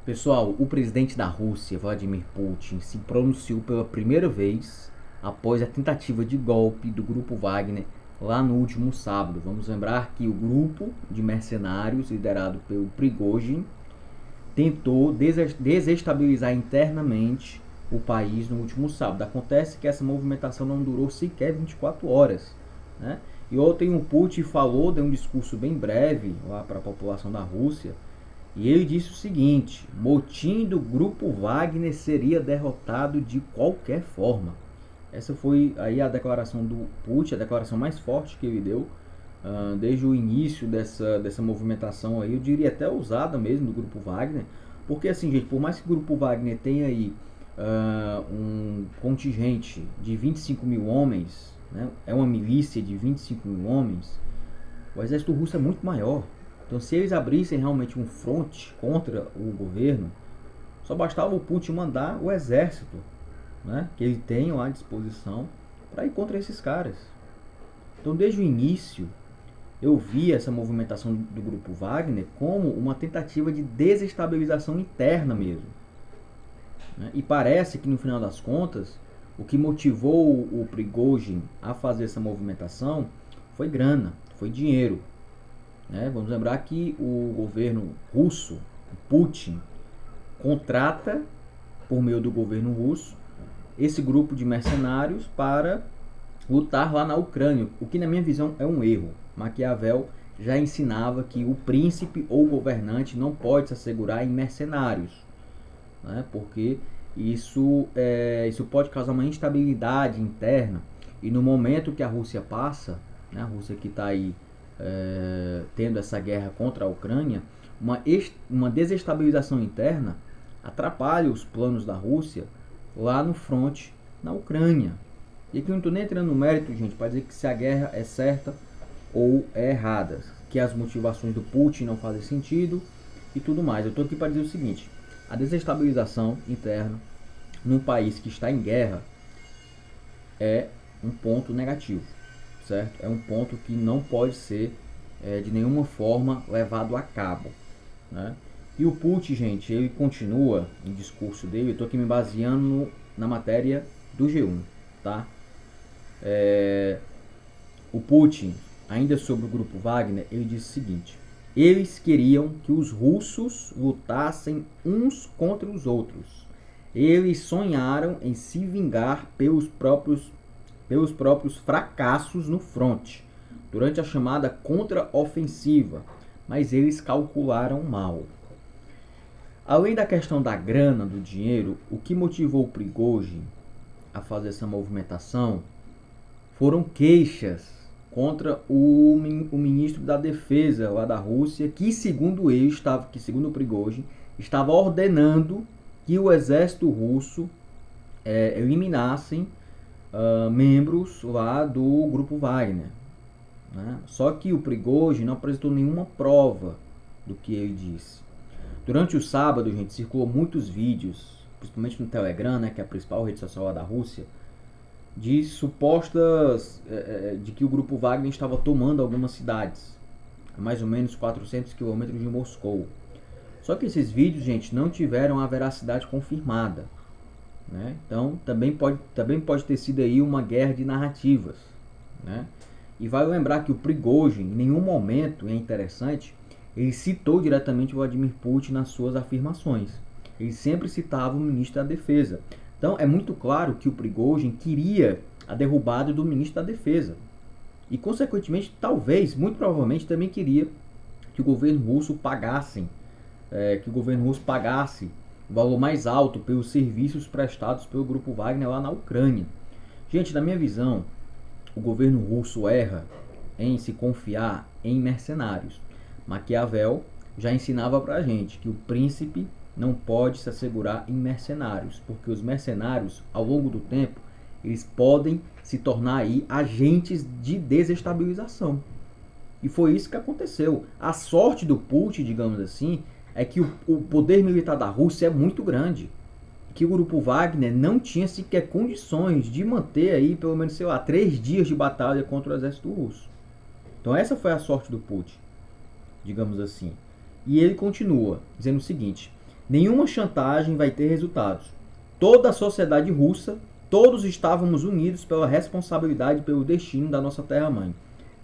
Pessoal, o presidente da Rússia, Vladimir Putin, se pronunciou pela primeira vez após a tentativa de golpe do grupo Wagner lá no último sábado. Vamos lembrar que o grupo de mercenários liderado pelo Prigozhin tentou desestabilizar internamente o país no último sábado. Acontece que essa movimentação não durou sequer 24 horas, né? E ontem o Putin falou, deu um discurso bem breve lá para a população da Rússia, e ele disse o seguinte: motim do grupo Wagner seria derrotado de qualquer forma. Essa foi aí a declaração do Putin, a declaração mais forte que ele deu desde o início dessa movimentação aí, eu diria até ousada mesmo, do grupo Wagner. Porque assim, gente, por mais que o grupo Wagner tenha aí um contingente de 25 mil homens, né, é uma milícia de 25 mil homens, o exército russo é muito maior. Então, se eles abrissem realmente um fronte contra o governo, só bastava o Putin mandar o exército, né, que ele tem à disposição para ir contra esses caras. Então, desde o início, eu vi essa movimentação do grupo Wagner como uma tentativa de desestabilização interna mesmo, né? E parece que, no final das contas, o que motivou o Prigozhin a fazer essa movimentação foi grana, foi dinheiro, né? Vamos lembrar que o governo russo, o Putin, contrata, por meio do governo russo, esse grupo de mercenários para lutar lá na Ucrânia, o que na minha visão é um erro. Maquiavel já ensinava que o príncipe ou governante não pode se assegurar em mercenários, né? Porque isso pode causar uma instabilidade interna, e no momento que a Rússia passa, né, a Rússia que está aí tendo essa guerra contra a Ucrânia, uma desestabilização interna atrapalha os planos da Rússia lá no fronte na Ucrânia. E aqui eu não estou nem entrando no mérito, gente, para dizer que se a guerra é certa ou é errada, que as motivações do Putin não fazem sentido e tudo mais. Eu estou aqui para dizer o seguinte: a desestabilização interna num país que está em guerra é um ponto negativo, certo? É um ponto que não pode ser de nenhuma forma levado a cabo, né? E o Putin, gente, ele continua em discurso dele. Eu estou aqui me baseando na matéria do G1, tá? O Putin, ainda sobre o grupo Wagner, ele disse o seguinte: eles queriam que os russos lutassem uns contra os outros. Eles sonharam em se vingar pelos próprios fracassos no fronte, durante a chamada contra-ofensiva, mas eles calcularam mal. Além da questão da grana, do dinheiro, o que motivou o Prigozhin a fazer essa movimentação foram queixas contra o ministro da Defesa lá da Rússia, que segundo o Prigozhin, estava ordenando que o exército russo eliminassem membros lá do grupo Wagner, né? Só que o Prigozhin não apresentou nenhuma prova do que ele disse. Durante o sábado, gente, circulou muitos vídeos, principalmente no Telegram, né, que é a principal rede social lá da Rússia, de supostas de que o grupo Wagner estava tomando algumas cidades, a mais ou menos 400 quilômetros de Moscou. Só que esses vídeos, gente, não tiveram a veracidade confirmada, né? Então também pode ter sido aí uma guerra de narrativas, né? E vale lembrar que o Prigozhin, em nenhum momento, é interessante, ele citou diretamente o Vladimir Putin nas suas afirmações. Ele sempre citava o ministro da Defesa. Então é muito claro que o Prigozhin queria a derrubada do ministro da Defesa. E consequentemente, talvez, muito provavelmente, também queria que o governo russo pagasse o valor mais alto pelos serviços prestados pelo grupo Wagner lá na Ucrânia. Gente, na minha visão, o governo russo erra em se confiar em mercenários. Maquiavel já ensinava pra gente que o príncipe não pode se assegurar em mercenários, porque os mercenários, ao longo do tempo, eles podem se tornar aí agentes de desestabilização. E foi isso que aconteceu. A sorte do Putin, digamos assim, é que o poder militar da Rússia é muito grande, que o grupo Wagner não tinha sequer condições de manter aí, pelo menos, 3 dias de batalha contra o exército russo. Então essa foi a sorte do Putin, digamos assim. E ele continua dizendo o seguinte: Nenhuma chantagem vai ter resultados. Toda a sociedade russa, todos estávamos unidos pela responsabilidade pelo destino da nossa terra-mãe.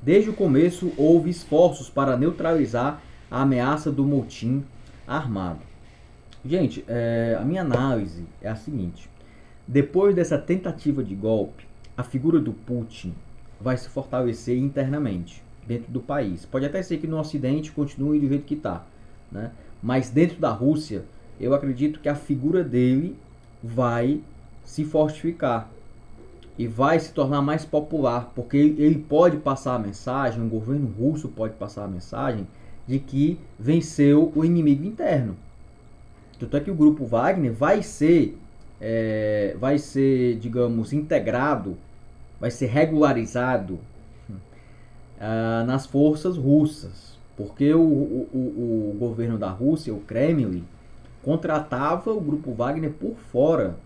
Desde o começo, houve esforços para neutralizar a ameaça do motim armado. Gente, a minha análise é a seguinte. Depois dessa tentativa de golpe, a figura do Putin vai se fortalecer internamente dentro do país. Pode até ser que no Ocidente continue do jeito que está, né? Mas dentro da Rússia, eu acredito que a figura dele vai se fortificar e vai se tornar mais popular, porque ele pode passar a mensagem, o governo russo pode passar a mensagem de que venceu o inimigo interno. Tanto é que o grupo Wagner vai ser, digamos, integrado, vai ser regularizado nas forças russas, porque o governo da Rússia, o Kremlin, contratava o grupo Wagner por fora.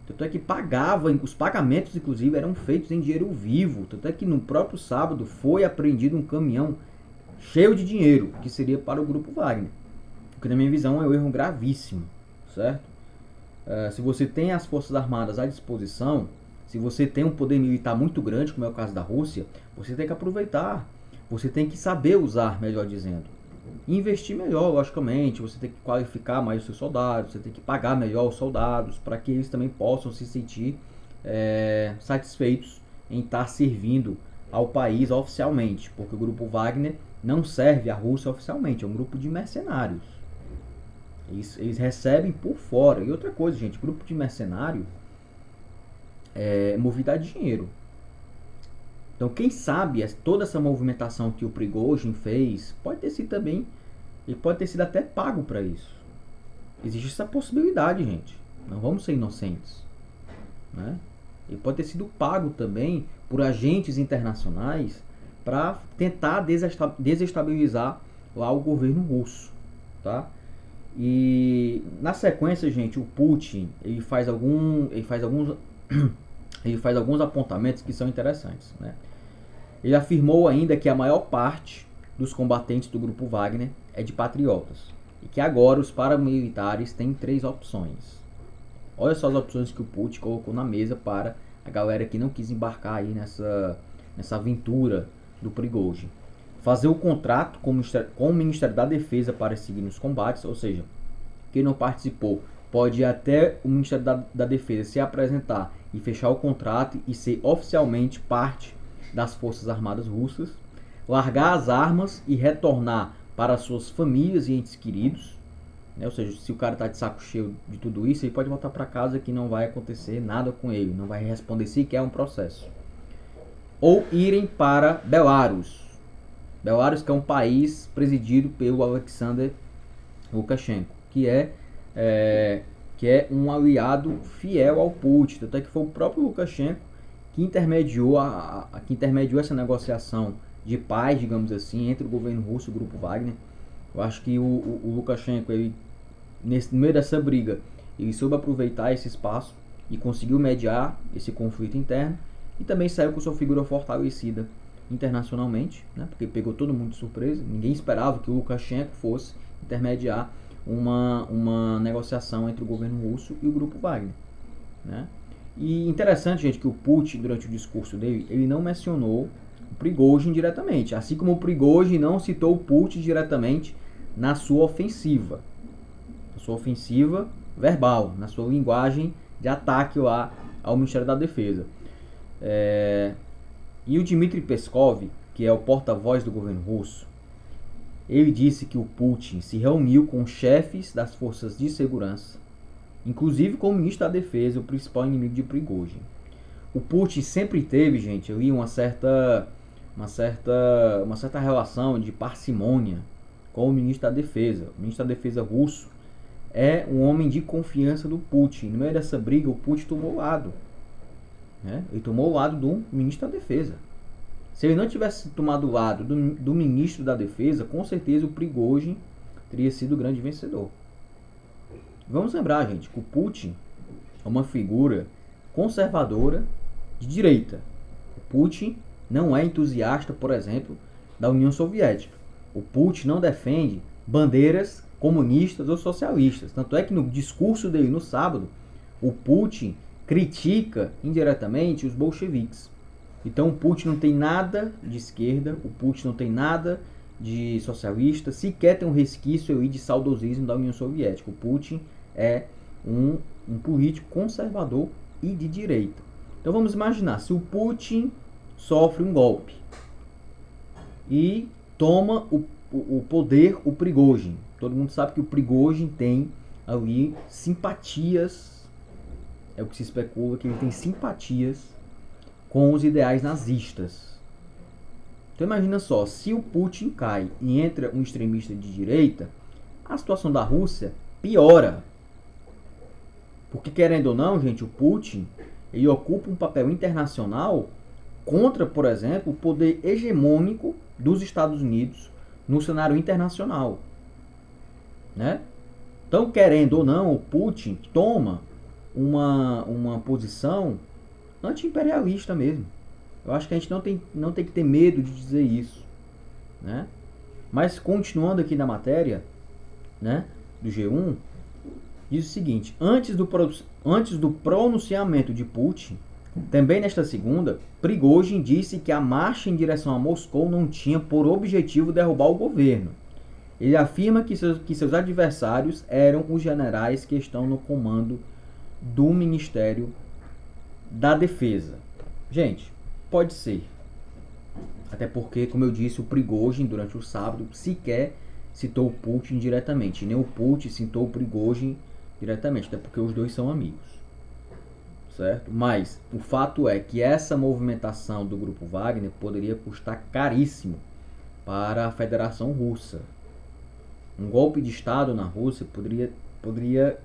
Tanto é que pagava, os pagamentos inclusive eram feitos em dinheiro vivo. Tanto é que no próprio sábado foi apreendido um caminhão cheio de dinheiro, que seria para o grupo Wagner. O que na minha visão é um erro gravíssimo, certo? Se você tem as forças armadas à disposição, se você tem um poder militar muito grande, como é o caso da Rússia, você tem que aproveitar. Você tem que saber usar, melhor dizendo. Investir melhor, logicamente. Você tem que qualificar mais os seus soldados. Você tem que pagar melhor os soldados, para que eles também possam se sentir satisfeitos em estar servindo ao país oficialmente. Porque o grupo Wagner não serve à Rússia oficialmente. É um grupo de mercenários. Eles recebem por fora. E outra coisa, gente. Grupo de mercenário é movido a dinheiro. Então, quem sabe toda essa movimentação que o Prigozhin fez pode ter sido também, ele pode ter sido até pago para isso. Existe essa possibilidade, gente. Não vamos ser inocentes, né? Ele pode ter sido pago também por agentes internacionais para tentar desestabilizar lá o governo russo, tá? E na sequência, gente, o Putin ele faz alguns apontamentos que são interessantes, né? Ele afirmou ainda que a maior parte dos combatentes do grupo Wagner é de patriotas e que agora os paramilitares têm 3 opções. Olha só as opções que o Putin colocou na mesa para a galera que não quis embarcar aí nessa aventura do Prigozhin. Fazer o contrato com o Ministério da Defesa para seguir nos combates, ou seja, quem não participou pode ir até o Ministério da Defesa se apresentar e fechar o contrato e ser oficialmente parte das Forças Armadas Russas, largar as armas e retornar para suas famílias e entes queridos, né? Ou seja, se o cara está de saco cheio de tudo isso, ele pode voltar para casa que não vai acontecer nada com ele, não vai responder sequer um processo. Ou irem para Belarus. Belarus, que é um país presidido pelo Alexander Lukashenko, que é um aliado fiel ao Putin. Até que foi o próprio Lukashenko que intermediou essa negociação de paz, digamos assim, entre o governo russo e o grupo Wagner. Eu acho que o Lukashenko, no meio dessa briga, ele soube aproveitar esse espaço e conseguiu mediar esse conflito interno e também saiu com sua figura fortalecida internacionalmente, né? Porque pegou todo mundo de surpresa. Ninguém esperava que o Lukashenko fosse intermediar uma negociação entre o governo russo e o grupo Wagner, né? E interessante, gente, que o Putin, durante o discurso dele, ele não mencionou o Prigozhin diretamente, assim como o Prigozhin não citou o Putin diretamente na sua ofensiva verbal, na sua linguagem de ataque lá ao Ministério da Defesa. E o Dmitry Peskov, que é o porta-voz do governo russo, ele disse que o Putin se reuniu com chefes das forças de segurança, inclusive com o ministro da Defesa, o principal inimigo de Prigozhin. O Putin sempre teve, gente, ali uma certa relação de parcimônia com o ministro da Defesa. O ministro da Defesa russo é um homem de confiança do Putin. No meio dessa briga, o Putin tomou o lado, né? Ele tomou o lado do ministro da Defesa. Se ele não tivesse tomado o lado do ministro da Defesa, com certeza o Prigozhin teria sido o grande vencedor. Vamos lembrar, gente, que o Putin é uma figura conservadora de direita. O Putin não é entusiasta, por exemplo, da União Soviética. O Putin não defende bandeiras comunistas ou socialistas. Tanto é que no discurso dele no sábado, o Putin critica indiretamente os bolcheviques. Então o Putin não tem nada de esquerda, o Putin não tem nada de socialista, sequer tem um resquício aí de saudosismo da União Soviética. O Putin é um político conservador e de direita. Então vamos imaginar, se o Putin sofre um golpe e toma o poder, o Prigozhin. Todo mundo sabe que o Prigozhin tem ali simpatias, é o que se especula, que ele tem simpatias com os ideais nazistas. Então imagina só, se o Putin cai e entra um extremista de direita, a situação da Rússia piora. Porque querendo ou não, gente, o Putin ele ocupa um papel internacional contra, por exemplo, o poder hegemônico dos Estados Unidos no cenário internacional, né? Então, querendo ou não, o Putin toma uma posição anti-imperialista mesmo. Eu acho que a gente não tem que ter medo de dizer isso, né? Mas continuando aqui na matéria, né, do G1, diz o seguinte: antes do pronunciamento de Putin, também nesta segunda, Prigozhin disse que a marcha em direção a Moscou não tinha por objetivo derrubar o governo. Ele afirma que seus adversários eram os generais que estão no comando do Ministério da Defesa. Gente, pode ser. Até porque, como eu disse, o Prigozhin, durante o sábado, sequer citou o Putin diretamente. Nem o Putin citou o Prigozhin diretamente, até porque os dois são amigos. Certo? Mas o fato é que essa movimentação do Grupo Wagner poderia custar caríssimo para a Federação Russa. Um golpe de Estado na Rússia poderia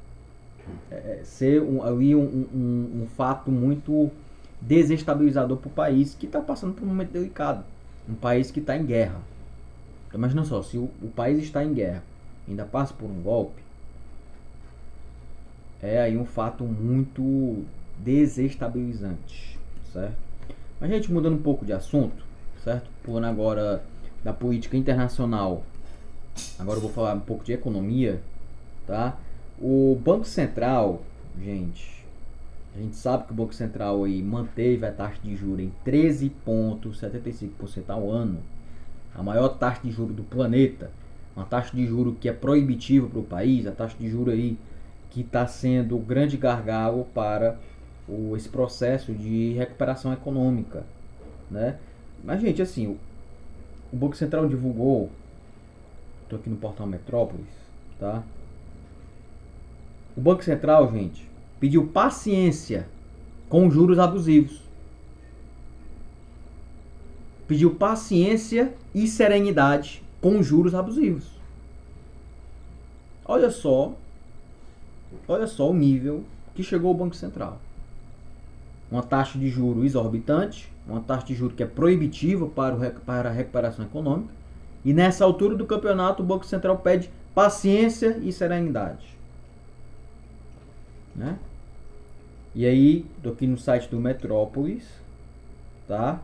ser um fato muito desestabilizador para o país que está passando por um momento delicado. Um país que está em guerra. Então, imagina só, se o país está em guerra e ainda passa por um golpe, é aí um fato muito desestabilizante, certo? Mas, gente, mudando um pouco de assunto, certo? Pulando agora da política internacional, agora eu vou falar um pouco de economia, tá? O Banco Central, gente, a gente sabe que o Banco Central aí manteve a taxa de juros em 13,75% ao ano, a maior taxa de juros do planeta, uma taxa de juros que é proibitiva para o país, a taxa de juros aí que está sendo o grande gargalo para esse processo de recuperação econômica, né? Mas, gente, assim, o Banco Central divulgou, estou aqui no portal Metrópolis, tá? O Banco Central, gente, pediu paciência com juros abusivos. Pediu paciência e serenidade com juros abusivos. Olha só o nível que chegou o Banco Central. Uma taxa de juros exorbitante, uma taxa de juros que é proibitiva para a recuperação econômica. E nessa altura do campeonato, o Banco Central pede paciência e serenidade, né? E aí, tô aqui no site do Metrópolis, tá?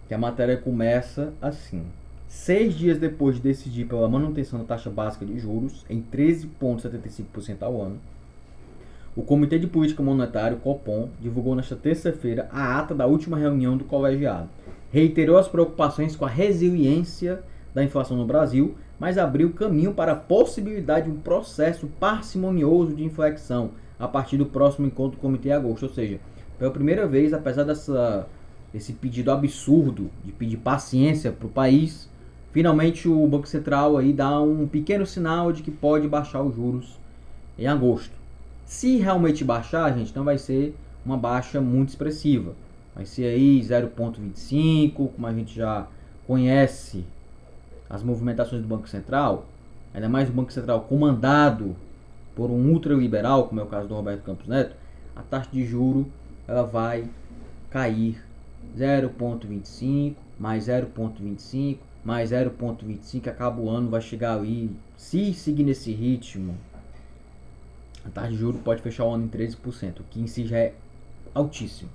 Que a matéria começa assim: 6 dias depois de decidir pela manutenção da taxa básica de juros em 13,75% ao ano, o Comitê de Política Monetária, Copom, divulgou nesta terça-feira a ata da última reunião do colegiado. Reiterou as preocupações com a resiliência da inflação no Brasil, mas abriu caminho para a possibilidade de um processo parcimonioso de inflexão a partir do próximo encontro do Comitê em agosto. Ou seja, pela primeira vez, apesar desse pedido absurdo de pedir paciência para o país, finalmente o Banco Central aí dá um pequeno sinal de que pode baixar os juros em agosto. Se realmente baixar, gente, não vai ser uma baixa muito expressiva. Vai ser aí 0,25, como a gente já conhece as movimentações do Banco Central, ainda mais o Banco Central comandado por um ultraliberal, como é o caso do Roberto Campos Neto, a taxa de juro ela vai cair 0,25, mais 0,25, mais 0,25, acaba o ano, vai chegar ali, se seguir nesse ritmo, a taxa de juros pode fechar o ano em 13%, o que em si já é altíssimo.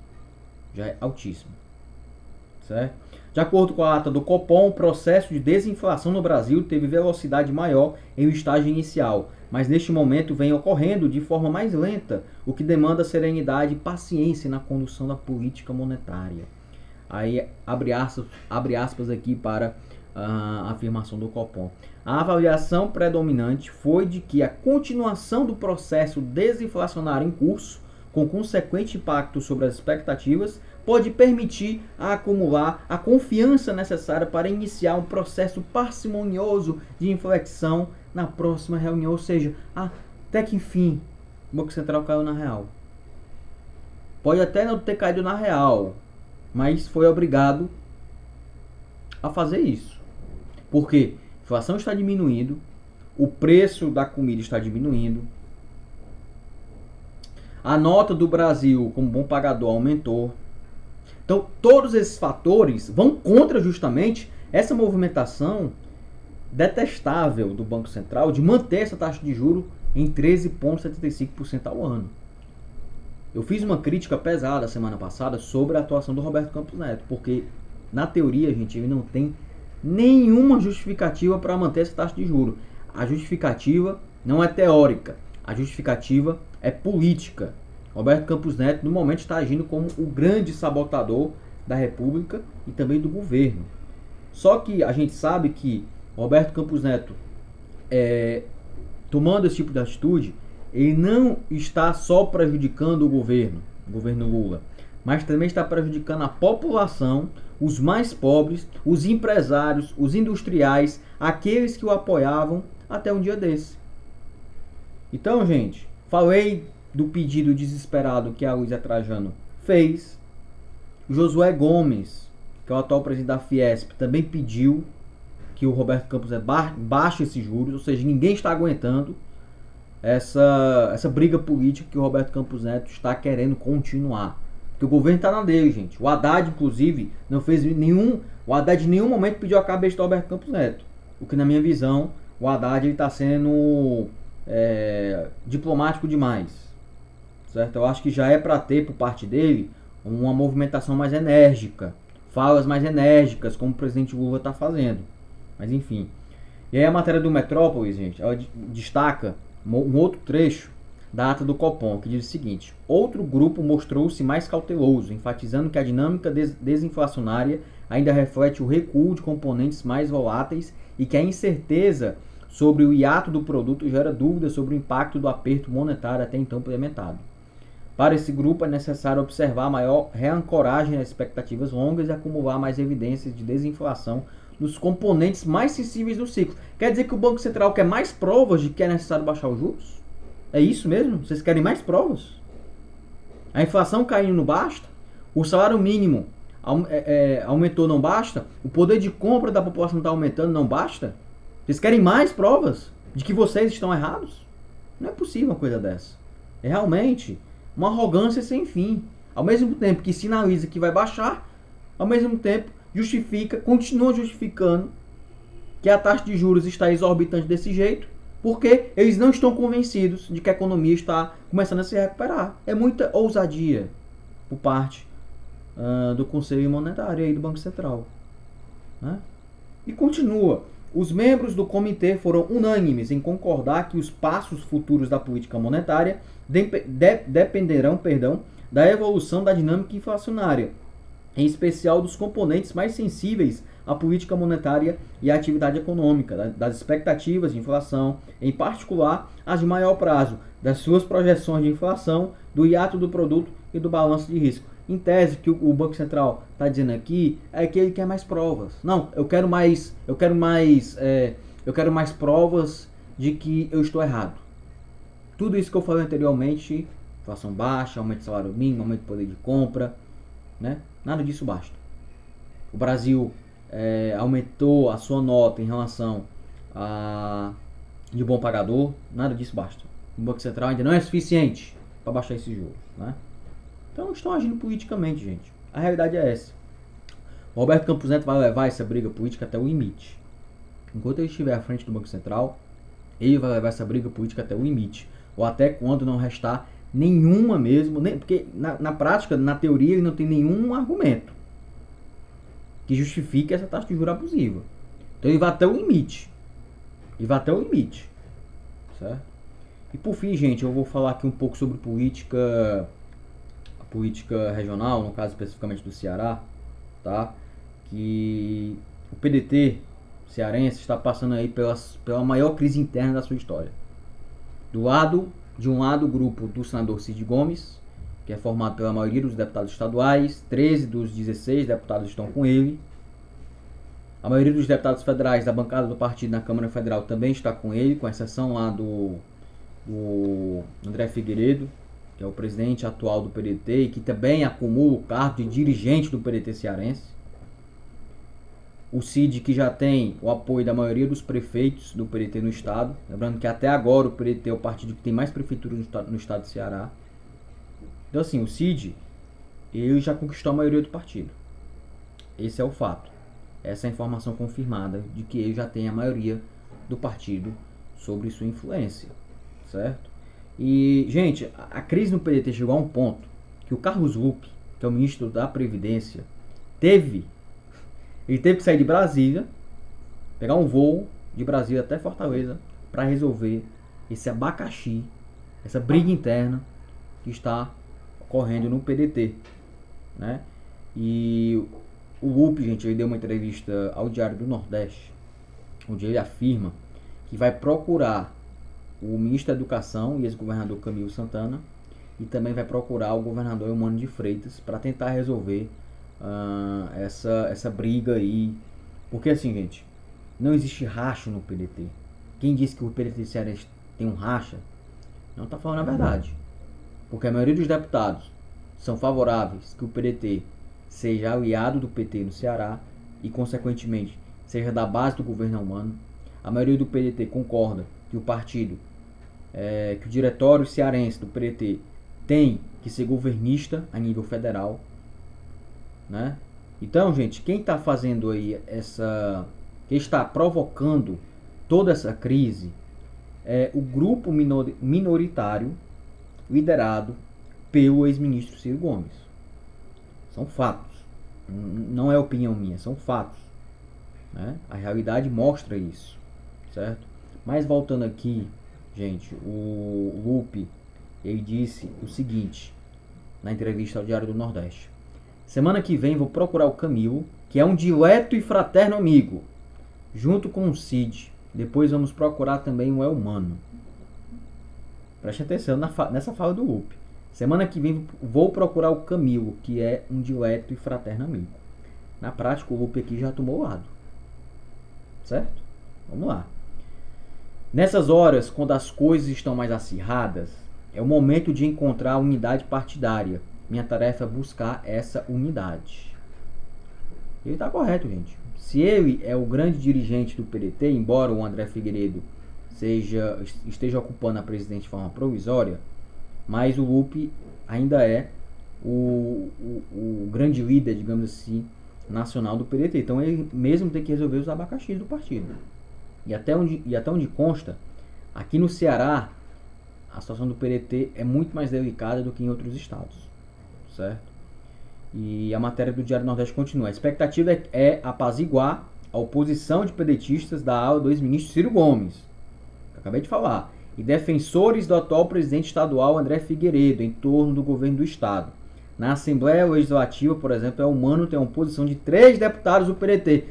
certo? De acordo com a ata do Copom, o processo de desinflação no Brasil teve velocidade maior em um estágio inicial, mas neste momento vem ocorrendo de forma mais lenta, o que demanda serenidade e paciência na condução da política monetária. Aí abre aspas aqui para a afirmação do Copom. A avaliação predominante foi de que a continuação do processo desinflacionário em curso, com consequente impacto sobre as expectativas, pode permitir acumular a confiança necessária para iniciar um processo parcimonioso de inflexão na próxima reunião, ou seja, até que enfim o Banco Central caiu na real. Pode até não ter caído na real, mas foi obrigado a fazer isso. Porque a inflação está diminuindo, o preço da comida está diminuindo, a nota do Brasil como bom pagador aumentou. Então, todos esses fatores vão contra justamente essa movimentação detestável do Banco Central de manter essa taxa de juros em 13,75% ao ano. Eu fiz uma crítica pesada semana passada sobre a atuação do Roberto Campos Neto, porque na teoria, gente, ele não tem nenhuma justificativa para manter essa taxa de juros. A justificativa não é teórica, a justificativa é política. Roberto Campos Neto, no momento, está agindo como o grande sabotador da República e também do governo. Só que a gente sabe que Roberto Campos Neto, tomando esse tipo de atitude, ele não está só prejudicando o governo Lula, mas também está prejudicando a população, os mais pobres, os empresários, os industriais, aqueles que o apoiavam até um dia desse. Então, gente, falei do pedido desesperado que a Luísa Trajano fez. Josué Gomes, que é o atual presidente da Fiesp, também pediu que o Roberto Campos baixe esses juros, ou seja, ninguém está aguentando essa briga política que o Roberto Campos Neto está querendo continuar. Porque o governo está na dele, gente. O Haddad, inclusive, não fez nenhum... O Haddad em nenhum momento pediu a cabeça do Roberto Campos Neto. O que, na minha visão, o Haddad está sendo diplomático demais. Certo? Eu acho que já é para ter, por parte dele, uma movimentação mais enérgica. Falas mais enérgicas, como o presidente Lula está fazendo. Mas, enfim. E aí a matéria do Metrópolis, gente, ela destaca um outro trecho da ata do Copom, que diz o seguinte: outro grupo mostrou-se mais cauteloso, enfatizando que a dinâmica desinflacionária ainda reflete o recuo de componentes mais voláteis e que a incerteza sobre o hiato do produto gera dúvidas sobre o impacto do aperto monetário até então implementado. Para esse grupo é necessário observar maior reancoragem nas expectativas longas e acumular mais evidências de desinflação nos componentes mais sensíveis do ciclo. Quer dizer que o Banco Central quer mais provas de que é necessário baixar os juros? É isso mesmo? Vocês querem mais provas? A inflação caindo não basta? O salário mínimo aumentou, não basta? O poder de compra da população está aumentando, não basta? Vocês querem mais provas de que vocês estão errados? Não é possível uma coisa dessa. É realmente uma arrogância sem fim. Ao mesmo tempo que sinaliza que vai baixar, ao mesmo tempo continua justificando que a taxa de juros está exorbitante desse jeito, porque eles não estão convencidos de que a economia está começando a se recuperar. É muita ousadia por parte do Conselho Monetário e do Banco Central. Né? E continua. Os membros do comitê foram unânimes em concordar que os passos futuros da política monetária dependerão da evolução da dinâmica inflacionária, em especial dos componentes mais sensíveis à política monetária e à atividade econômica, das expectativas de inflação, em particular as de maior prazo, das suas projeções de inflação, do hiato do produto e do balanço de risco. Em tese, que o Banco Central está dizendo aqui é que ele quer mais provas. Não, eu quero mais provas de que eu estou errado. Tudo isso que eu falei anteriormente, inflação baixa, aumento do salário mínimo, aumento do poder de compra, né? Nada disso basta. O Brasil aumentou a sua nota em relação de bom pagador, nada disso basta. O Banco Central ainda não é suficiente para baixar esses juros, né? Então estão agindo politicamente, gente. A realidade é essa. O Roberto Campos Neto vai levar essa briga política até o limite. Enquanto ele estiver à frente do Banco Central, ele vai levar essa briga política até o limite. Ou até quando não restar nenhuma mesmo, porque na prática, na teoria, ele não tem nenhum argumento. que justifique essa taxa de juros abusiva. Então ele vai até o limite. Certo? E por fim, gente, eu vou falar aqui um pouco sobre a política regional, no caso especificamente do Ceará, tá? Que o PDT cearense está passando aí pela maior crise interna da sua história. De um lado, o grupo do senador Cid Gomes, que é formado pela maioria dos deputados estaduais, 13 dos 16 deputados estão com ele. A maioria dos deputados federais da bancada do partido na Câmara Federal também está com ele, com exceção lá do André Figueiredo, que é o presidente atual do PDT e que também acumula o cargo de dirigente do PDT cearense. O Cid, que já tem o apoio da maioria dos prefeitos do PDT no estado. Lembrando que até agora o PDT é o partido que tem mais prefeituras no estado do Ceará. Então assim, o Cid, ele já conquistou a maioria do partido. Esse é o fato. Essa é a informação confirmada de que ele já tem a maioria do partido sobre sua influência. Certo? E, gente, a crise no PDT chegou a um ponto que o Carlos Lupe, que é o ministro da Previdência, teve que sair de Brasília, pegar um voo de Brasília até Fortaleza para resolver esse abacaxi, essa briga interna que está ocorrendo no PDT, né? E o Lupe, gente, ele deu uma entrevista ao Diário do Nordeste, onde ele afirma que vai procurar o ministro da Educação e ex-governador Camilo Santana e também vai procurar o governador Eumano de Freitas para tentar resolver essa briga aí. Porque assim, gente, não existe racha no PDT. Quem disse que o PDT cearense tem um racha não está falando a verdade, porque a maioria dos deputados são favoráveis que o PDT seja aliado do PT no Ceará e consequentemente seja da base do governo Eumano. A maioria do PDT concorda que o partido, que o diretório cearense do PDT tem que ser governista a nível federal, né? Então, gente, quem está fazendo aí quem está provocando toda essa crise é o grupo minoritário liderado pelo ex-ministro Ciro Gomes. São fatos. Não é opinião minha, são fatos, né? A realidade mostra isso, certo? Mas voltando aqui, gente, o Lupe, ele disse o seguinte na entrevista ao Diário do Nordeste: semana que vem vou procurar o Camilo, que é um dileto e fraterno amigo, junto com o Cid. Depois vamos procurar também o Eumano. Preste atenção nessa fala do Lupe. Semana que vem vou procurar o Camilo, que é um dileto e fraterno amigo. Na prática, o Lupe aqui já tomou o lado. Certo? Vamos lá. Nessas horas, quando as coisas estão mais acirradas, é o momento de encontrar a unidade partidária. Minha tarefa é buscar essa unidade. Ele está correto, gente. Se ele é o grande dirigente do PDT, embora o André Figueiredo esteja ocupando a presidência de forma provisória, mas o Lupe ainda é o grande líder, digamos assim, nacional do PDT. Então ele mesmo tem que resolver os abacaxis do partido. E até onde consta, aqui no Ceará, a situação do PDT é muito mais delicada do que em outros estados, certo? E a matéria do Diário do Nordeste continua. A expectativa é apaziguar a oposição de pedetistas da ala do ex-ministro Ciro Gomes, que eu acabei de falar, e defensores do atual presidente estadual André Figueiredo em torno do governo do estado. Na Assembleia Legislativa, por exemplo, Eumano tem uma oposição de 3 deputados do PDT.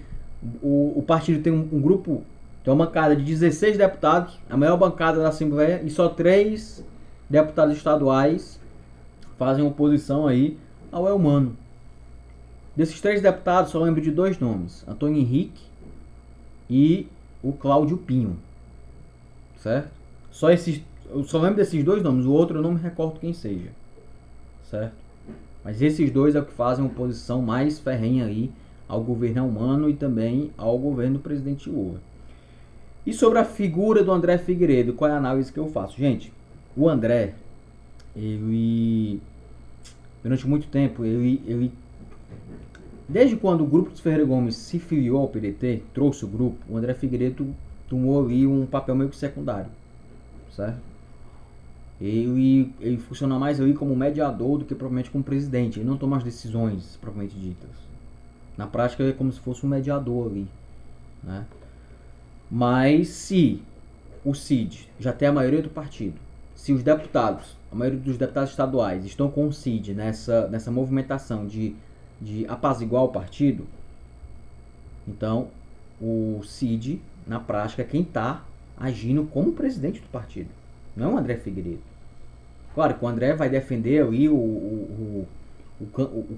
O partido tem um grupo, tem uma bancada de 16 deputados, a maior bancada da Assembleia, e só 3 deputados estaduais fazem oposição aí ao Eumano. Desses 3 deputados, só lembro de 2 nomes: Antônio Henrique e o Cláudio Pinho, certo? Eu só lembro desses 2 nomes, o outro eu não me recordo quem seja, certo? Mas esses 2 é o que fazem oposição mais ferrenha aí ao governo Eumano e também ao governo do presidente Lula. E sobre a figura do André Figueiredo, qual é a análise que eu faço? Gente, o André, ele durante muito tempo, desde quando o grupo dos Ferreira Gomes se filiou ao PDT, trouxe o grupo, o André Figueiredo tomou ali um papel meio que secundário, certo? Ele funciona mais ali como mediador do que propriamente como presidente. Ele não toma as decisões propriamente ditas, Na prática é como se fosse um mediador ali, né? Mas se o CID já tem a maioria do partido, se os deputados, a maioria dos deputados estaduais estão com o CID nessa movimentação de apaziguar o partido, então o CID, na prática, é quem está agindo como presidente do partido, não é o André Figueiredo. Claro que o André vai defender ali o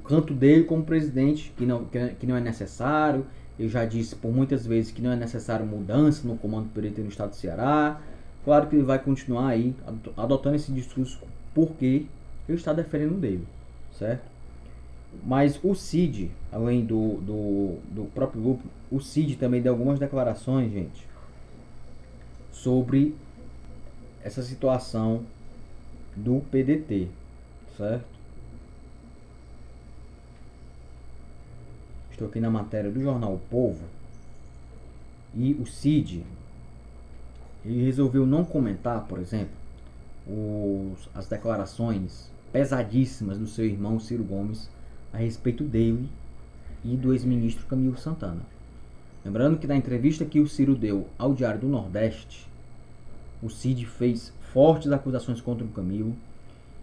canto dele como presidente, que não é necessário. Eu já disse por muitas vezes que não é necessário mudança no comando do PT no estado do Ceará. Claro que ele vai continuar aí adotando esse discurso porque ele está defendendo dele, certo? Mas o Cid, além do próprio grupo, o Cid também deu algumas declarações, gente, sobre essa situação do PDT, certo? Estou aqui na matéria do jornal O Povo. E o Cid, ele resolveu não comentar, por exemplo, as declarações pesadíssimas do seu irmão Ciro Gomes a respeito dele e do ex-ministro Camilo Santana. Lembrando que na entrevista que o Ciro deu ao Diário do Nordeste, o Cid fez fortes acusações contra o Camilo,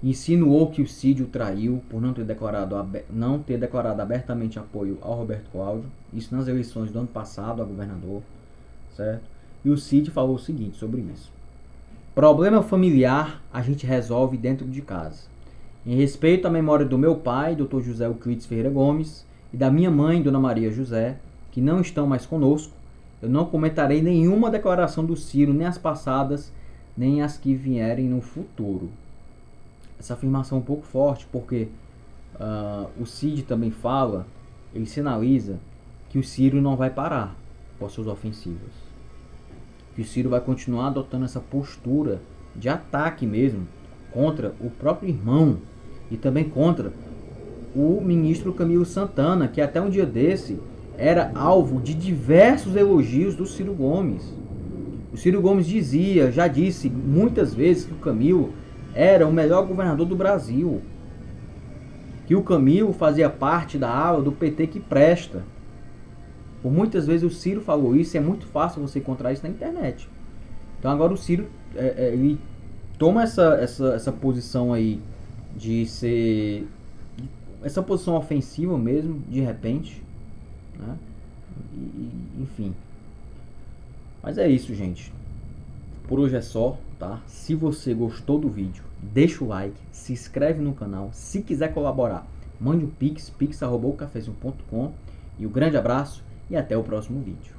insinuou que o Cid o traiu por não ter declarado abertamente apoio ao Roberto Cláudio, isso nas eleições do ano passado a governador, certo? E o Cid falou o seguinte sobre isso: problema familiar a gente resolve dentro de casa. Em respeito à memória do meu pai, Dr. José Euclides Ferreira Gomes, e da minha mãe, Dona Maria José, que não estão mais conosco, eu não comentarei nenhuma declaração do Ciro, nem as passadas, nem as que vierem no futuro. Essa afirmação é um pouco forte, porque o Cid também fala, ele sinaliza que o Ciro não vai parar com as suas ofensivas. Que o Ciro vai continuar adotando essa postura de ataque mesmo contra o próprio irmão e também contra o ministro Camilo Santana, que até um dia desse era alvo de diversos elogios do Ciro Gomes. O Ciro Gomes já disse muitas vezes que o Camilo era o melhor governador do Brasil, que o Camilo fazia parte da ala do PT que presta. Por muitas vezes o Ciro falou isso, e é muito fácil você encontrar isso na internet. Então agora o Ciro ele toma essa posição aí de ser essa posição ofensiva mesmo, de repente, né? Enfim. Mas é isso, gente. Por hoje é só, tá? Se você gostou do vídeo, deixa o like, se inscreve no canal. Se quiser colaborar, mande um pix, pix@ocafezinho.com. E um grande abraço e até o próximo vídeo.